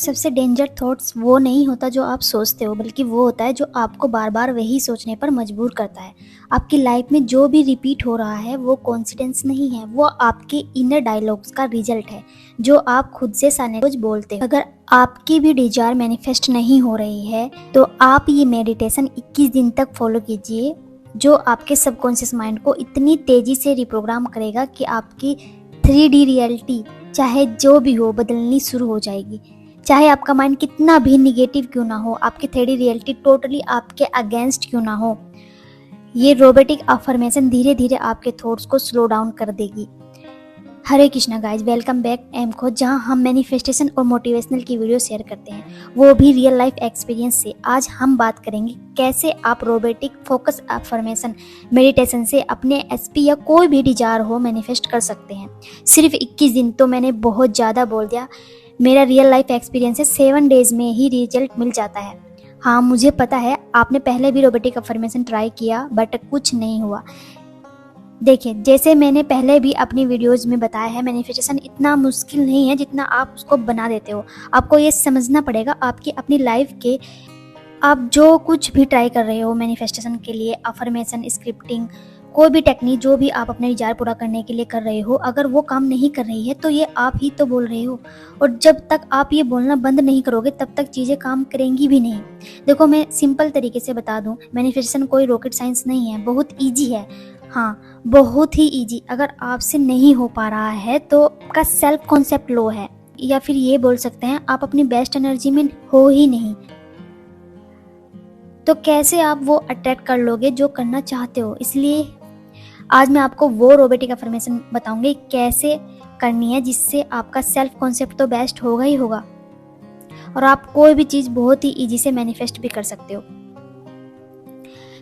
सबसे danger thoughts वो नहीं होता जो आप सोचते हो, बल्कि वो होता है जो आपको बार बार वही सोचने पर मजबूर करता है। आपकी लाइफ में जो भी रिपीट हो रहा है वो कोइंसिडेंस नहीं है, वो आपके इनर डायलॉग्स का रिजल्ट है जो आप खुद से सामने रोज बोलते हो। अगर आपकी भी डिजायर मैनिफेस्ट नहीं हो रही है तो आप ये मेडिटेशन 21 दिन तक फॉलो कीजिए, जो आपके सबकॉन्शियस माइंड को इतनी तेजी से रिप्रोग्राम करेगा कि आपकी 3D रियलिटी चाहे जो भी हो बदलनी शुरू हो जाएगी। चाहे आपका माइंड कितना भी निगेटिव क्यों ना हो, आपकी 3D रियलिटी टोटली आपके अगेंस्ट क्यों ना हो, ये रोबोटिक अफर्मेशन धीरे धीरे आपके थॉट्स को स्लो डाउन कर देगी। Hare Krishna guys, welcome back M Khoj, जहां हम मैनिफेस्टेशन और मोटिवेशनल की वीडियो शेयर करते हैं, वो भी रियल लाइफ एक्सपीरियंस से। आज हम बात करेंगे कैसे आप रोबोटिक फोकस अफर्मेशन मेडिटेशन से अपने एसपी या कोई भी डिजायर हो मैनिफेस्ट कर सकते हैं। सिर्फ 21 दिन तो मैंने बहुत ज़्यादा बोल दिया। मेरा रियल लाइफ एक्सपीरियंस है, 7 डेज में ही रिजल्ट मिल जाता है। हाँ, मुझे पता है आपने पहले भी रोबोटिक अफर्मेशन ट्राई किया बट कुछ नहीं हुआ। देखिए, जैसे मैंने पहले भी अपनी वीडियोस में बताया है, मैनिफेस्टेशन इतना मुश्किल नहीं है जितना आप उसको बना देते हो। आपको ये समझना पड़ेगा आपकी अपनी लाइफ के आप जो कुछ भी ट्राई कर रहे हो मैनिफेस्टेशन के लिए, अफर्मेशन, स्क्रिप्टिंग, कोई भी टेक्निक जो भी आप अपने विचार पूरा करने के लिए कर रहे हो, अगर वो काम नहीं कर रही है तो ये आप ही तो बोल रहे हो। और जब तक आप ये बोलना बंद नहीं करोगे तब तक चीज़ें काम करेंगी भी नहीं। देखो, मैं सिंपल तरीके से बता दूं, मैनिफेस्टेशन कोई रॉकेट साइंस नहीं है, बहुत ईजी है। हाँ, बहुत ही ईजी। अगर आपसे नहीं हो पा रहा है तो आपका सेल्फ कॉन्सेप्ट लो है, या फिर ये बोल सकते हैं आप अपनी बेस्ट एनर्जी में हो ही नहीं। तो कैसे आप वो अट्रैक्ट कर लोगे जो करना चाहते हो। इसलिए आज मैं आपको वो रोबोटिक अफर्मेशन बताऊंगी कैसे करनी है जिससे आपका सेल्फ कॉन्सेप्ट तो बेस्ट होगा ही होगा, और आप कोई भी चीज़ बहुत ही ईजी से मैनिफेस्ट भी कर सकते हो।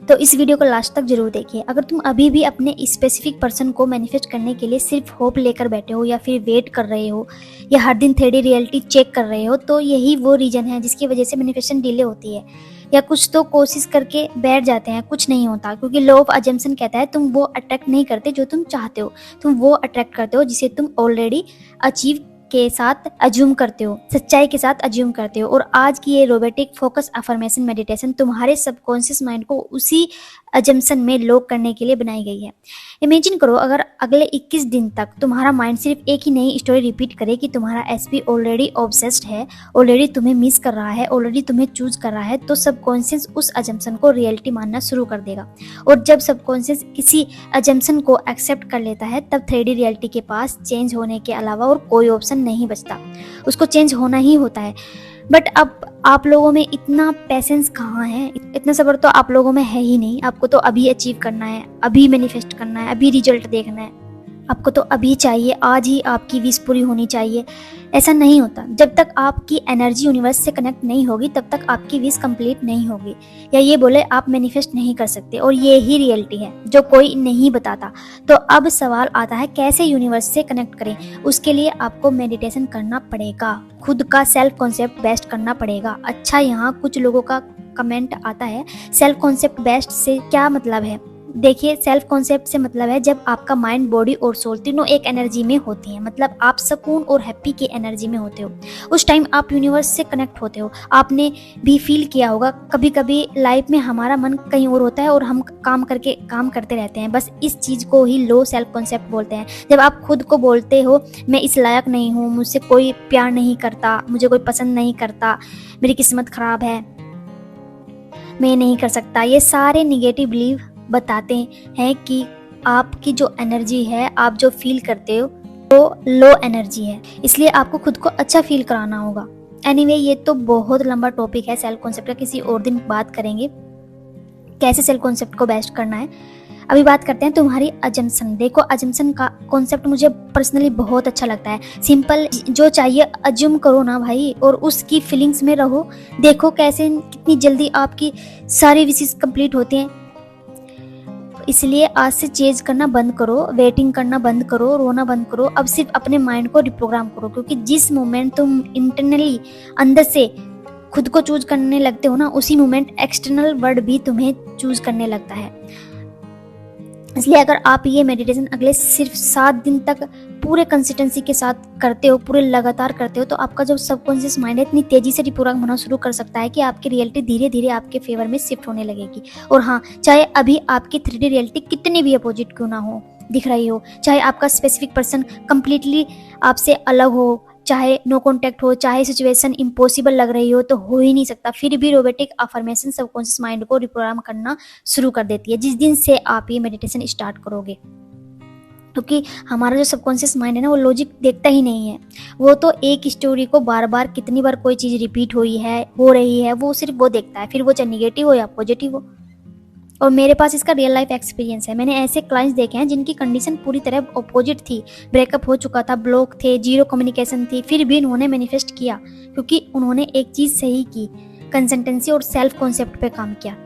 तो इस वीडियो को लास्ट तक जरूर देखिए। अगर तुम अभी भी अपने स्पेसिफिक पर्सन को मैनिफेस्ट करने के लिए सिर्फ होप लेकर बैठे हो, या फिर वेट कर रहे हो, या हर दिन 3D रियलिटी चेक कर रहे हो, तो यही वो रीजन है जिसकी वजह से मैनिफेस्टेशन डिले होती है। या कुछ तो कोशिश करके बैठ जाते हैं, कुछ नहीं होता, क्योंकि लॉ ऑफ अजम्पशन कहता है तुम वो अट्रैक्ट नहीं करते जो तुम चाहते हो, तुम वो अट्रैक्ट करते हो जिसे तुम ऑलरेडी अचीव के साथ अज्यूम करते हो, सच्चाई के साथ अज्यूम करते हो। और आज की ये रोबोटिक फोकस अफर्मेशन मेडिटेशन तुम्हारे सबकॉन्शियस माइंड को उसी अजम्पशन में लॉक करने के लिए बनाई गई है। इमेजिन करो, अगर अगले 21 दिन तक तुम्हारा माइंड सिर्फ एक ही नई स्टोरी रिपीट करे कि तुम्हारा एसपी ऑलरेडी ऑब्सेस्ड है, ऑलरेडी तुम्हें मिस कर रहा है, ऑलरेडी तुम्हें चूज कर रहा है, तो सबकॉन्शियस उस अजम्पशन को रियलिटी मानना शुरू कर देगा। और जब सबकॉन्शियस किसी अजम्पशन को एक्सेप्ट कर लेता है तब 3D रियलिटी के पास चेंज होने के अलावा और कोई ऑप्शन नहीं बचता, उसको चेंज होना ही होता है। बट अब आप लोगों में इतना पेशेंस कहाँ है, इतना सब्र तो आप लोगों में है ही नहीं। आपको तो अभी अचीव करना है, अभी मैनिफेस्ट करना है, अभी रिजल्ट देखना है, आपको तो अभी चाहिए, आज ही आपकी विश पूरी होनी चाहिए। ऐसा नहीं होता। जब तक आपकी एनर्जी यूनिवर्स से कनेक्ट नहीं होगी तब तक आपकी विश कंप्लीट नहीं होगी, या ये बोले आप मैनिफेस्ट नहीं कर सकते। और ये ही रियलिटी है जो कोई नहीं बताता। तो अब सवाल आता है कैसे यूनिवर्स से कनेक्ट करें। उसके लिए आपको मेडिटेशन करना पड़ेगा, खुद का सेल्फ कॉन्सेप्ट बेस्ट करना पड़ेगा। अच्छा, यहाँ कुछ लोगों का कमेंट आता है, सेल्फ कॉन्सेप्ट बेस्ट से क्या मतलब है। देखिए, सेल्फ कॉन्सेप्ट से मतलब है जब आपका माइंड, बॉडी और सोल तीनों एक एनर्जी में होती हैं, मतलब आप सुकून और हैप्पी की एनर्जी में होते हो। उस टाइम आप यूनिवर्स से कनेक्ट होते हो। आपने भी फील किया होगा, कभी कभी लाइफ में हमारा मन कहीं और होता है और हम काम करते रहते हैं। बस इस चीज़ को ही लो सेल्फ कॉन्सेप्ट बोलते हैं। जब आप खुद को बोलते हो मैं इस लायक नहीं हूँ, मुझसे कोई प्यार नहीं करता, मुझे कोई पसंद नहीं करता, मेरी किस्मत खराब है, मैं नहीं कर सकता, ये सारे निगेटिव बिलीव बताते हैं कि आपकी जो एनर्जी है, आप जो फील करते हो वो लो एनर्जी है। इसलिए आपको खुद को अच्छा फील कराना होगा। एनीवे, ये तो बहुत लंबा टॉपिक है सेल्फ कॉन्सेप्ट का, किसी और दिन बात करेंगे कैसे सेल्फ कॉन्सेप्ट को बेस्ट करना है। अभी बात करते हैं तुम्हारी अजम्पशन। देखो, अजम्पशन का कॉन्सेप्ट मुझे पर्सनली बहुत अच्छा लगता है। सिंपल, जो चाहिए अज्यूम करो ना भाई, और उसकी फीलिंग्स में रहो। देखो कैसे कितनी जल्दी आपकी सारी विशेस कंप्लीट होती हैं। इसलिए आज से चेंज करना बंद करो, वेटिंग करना बंद करो, रोना बंद करो। अब सिर्फ अपने माइंड को रिप्रोग्राम करो, क्योंकि जिस मोमेंट तुम इंटरनली अंदर से खुद को चूज करने लगते हो ना, उसी मोमेंट एक्सटर्नल वर्ड भी तुम्हें चूज करने लगता है। इसलिए अगर आप ये मेडिटेशन अगले सिर्फ 7 दिन तक पूरे कंसिस्टेंसी के साथ करते हो, पूरे लगातार करते हो, तो आपका जो सबकॉन्शियस माइंड है इतनी तेजी से रिप्रोग्राम होना शुरू कर सकता है कि आपकी रियलिटी धीरे धीरे आपके फेवर में शिफ्ट होने लगेगी। और हाँ, चाहे अभी आपकी 3D रियलिटी कितनी भी अपोजिट क्यों ना हो दिख रही हो, चाहे आपका स्पेसिफिक पर्सन कंप्लीटली आपसे अलग हो, चाहे नो कॉन्टेक्ट हो, चाहे सिचुएशन इम्पॉसिबल लग रही हो, तो हो ही नहीं सकता, फिर भी रोबोटिक अफर्मेशन सबकॉन्शियस माइंड को रिप्रोग्राम करना शुरू कर देती है जिस दिन से आप ये मेडिटेशन स्टार्ट करोगे। क्योंकि हमारा जो सबकॉन्शियस माइंड है ना, वो लॉजिक देखता ही नहीं है। वो तो एक स्टोरी को बार बार कितनी बार कोई चीज़ रिपीट हुई है, हो रही है, वो सिर्फ वो देखता है, फिर वो चाहे निगेटिव हो या पॉजिटिव हो। और मेरे पास इसका रियल लाइफ एक्सपीरियंस है। मैंने ऐसे क्लाइंट्स देखे हैं जिनकी कंडीशन पूरी तरह अपोजिट थी, ब्रेकअप हो चुका था, ब्लॉक थे, जीरो कम्युनिकेशन थी, फिर भी उन्होंने मैनिफेस्ट किया क्योंकि उन्होंने एक चीज़ सही की, कंसिस्टेंसी और सेल्फ कॉन्सेप्ट पे काम किया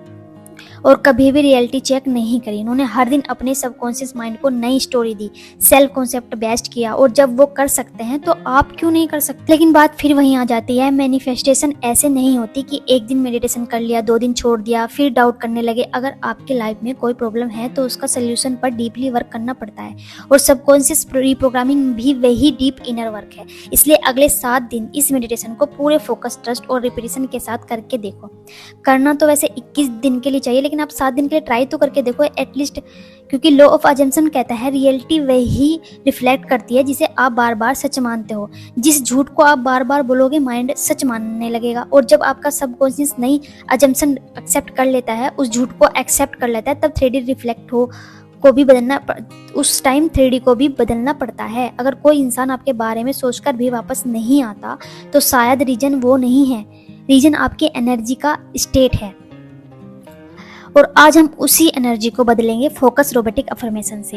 और कभी भी रियलिटी चेक नहीं करी। उन्होंने हर दिन अपने सबकॉन्शियस माइंड को नई स्टोरी दी, सेल्फ कॉन्सेप्ट बेस्ट किया। और जब वो कर सकते हैं तो आप क्यों नहीं कर सकते? लेकिन बात फिर वहीं आ जाती है, मैनिफेस्टेशन ऐसे नहीं होती कि एक दिन मेडिटेशन कर लिया, 2 दिन छोड़ दिया, फिर डाउट करने लगे। अगर आपके लाइफ में कोई प्रॉब्लम है तो उसका सोल्यूशन पर डीपली वर्क करना पड़ता है और सबकॉन्शियस रिप्रोग्रामिंग भी वही डीप इनर वर्क है। इसलिए अगले 7 दिन इस मेडिटेशन को पूरे फोकस, ट्रस्ट और रिपीटेशन के साथ करके देखो। करना तो वैसे 21 दिन के लिए चाहिए, लेकिन आप 7 दिन के लिए ट्राई तो करके देखो एटलीस्ट, क्योंकि लॉ ऑफ अजम्पशन कहता है रियलिटी वही रिफ्लेक्ट करती है जिसे आप बार बार सच मानते हो। जिस झूठ को आप बार बार बोलोगे माइंड सच मानने लगेगा, और जब आपका सबकॉन्शियस नई अजम्पशन एक्सेप्ट कर लेता है, उस झूठ को एक्सेप्ट कर लेता है, तब 3D रिफ्लेक्ट हो को भी बदलना, उस टाइम 3D को भी बदलना पड़ता है। अगर कोई इंसान आपके बारे में सोचकर भी वापस नहीं आता तो शायद रीजन वो नहीं है, रीजन आपकी एनर्जी का स्टेट है। और आज हम उसी एनर्जी को बदलेंगे फोकस रोबोटिक अफर्मेशन से।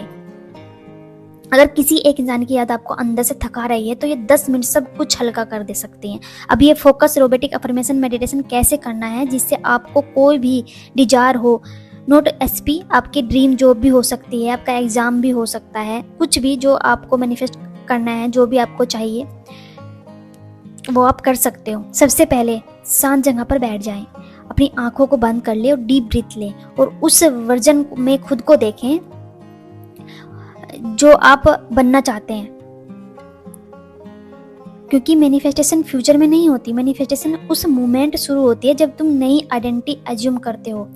अगर किसी एक इंसान की याद आपको अंदर से थका रही है तो ये 10 मिनट सब कुछ हल्का कर दे सकते हैं। अब ये फोकस रोबोटिक अफर्मेशन मेडिटेशन कैसे करना है जिससे आपको कोई भी डिजायर हो, नोट एसपी, आपकी ड्रीम जॉब भी हो सकती है, आपका एग्जाम भी हो सकता है, कुछ भी जो आपको मैनिफेस्ट करना है, जो भी आपको चाहिए वो आप कर सकते हो। सबसे पहले शांत जगह पर बैठ जाएं, अपनी आंखों को बंद कर ले और डीप ब्रीथ लें और उस वर्जन में खुद को देखें जो आप बनना चाहते हैं। क्योंकि मैनिफेस्टेशन फ्यूचर में नहीं होती, मैनिफेस्टेशन उस मोमेंट शुरू होती है जब तुम नई आइडेंटिटी एज्यूम करते हो।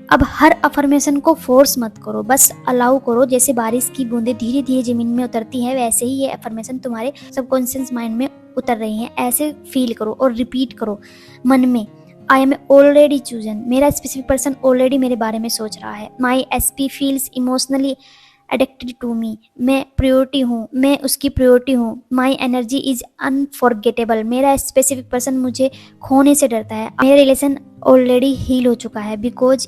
अब हर अफर्मेशन को फोर्स मत करो, बस अलाउ करो। जैसे बारिश की बूंदें धीरे धीरे जमीन में उतरती हैं, वैसे ही ये अफर्मेशन तुम्हारे सबकॉन्शियस माइंड में उतर रही हैं। ऐसे फील करो और रिपीट करो मन में, आई एम ऑलरेडी चूजन, मेरा स्पेसिफिक पर्सन ऑलरेडी मेरे बारे में सोच रहा है। My SP feels emotionally addicted to me, मैं प्रायोरिटी हूँ, मैं उसकी प्रायोरिटी हूँ। माई एनर्जी इज अनफॉरगेटेबल, मेरा स्पेसिफिक पर्सन मुझे खोने से डरता है। मेरा रिलेशन ऑलरेडी हील हो चुका है। Because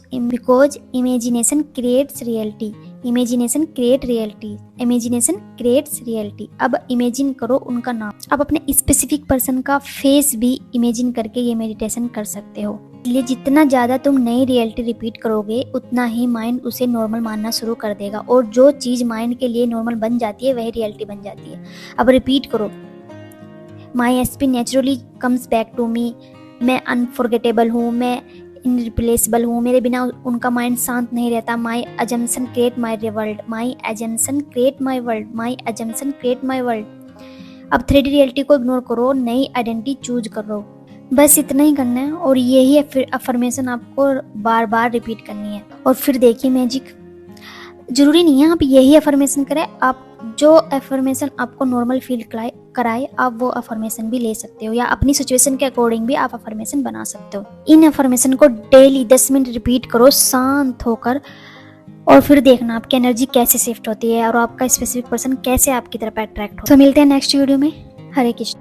imagination creates reality, imagination create reality, imagination creates reality. अब इमेजिन करो उनका नाम। अब अपने स्पेसिफिक पर्सन का फेस भी इमेजिन करके ये मेडिटेशन कर सकते हो। इसलिए जितना ज़्यादा तुम नई रियलिटी रिपीट करोगे उतना ही माइंड उसे नॉर्मल मानना शुरू कर देगा, और जो चीज़ माइंड के लिए नॉर्मल बन जाती है वही रियलिटी बन जाती है। अब रिपीट करो, my SP naturally comes back to me, मैं अनफॉरगेटेबल हूँ, मैं इनरिप्लेसेबल हूँ, मेरे बिना उनका माइंड शांत नहीं रहता। My assumption create my world, my assumption create my world, my assumption create my world. अब 3D रियलिटी को इग्नोर करो, नई आइडेंटिटी चूज करो। बस इतना ही करना है और यही अफर्मेशन आपको बार बार रिपीट करनी है और फिर देखिए मैजिक। जरूरी नहीं है आप यही अफर्मेशन करें, आप जो अफर्मेशन आपको नॉर्मल फील कराए आप वो अफर्मेशन भी ले सकते हो, या अपनी सिचुएशन के अकॉर्डिंग भी आप अफर्मेशन बना सकते हो। इन अफर्मेशन को डेली 10 मिनट रिपीट करो शांत होकर, और फिर देखना आपकी एनर्जी कैसे शिफ्ट होती है और आपका स्पेसिफिक पर्सन कैसे आपकी तरफ अट्रैक्ट हो। तो मिलते हैं नेक्स्ट वीडियो में। हरे कृष्ण।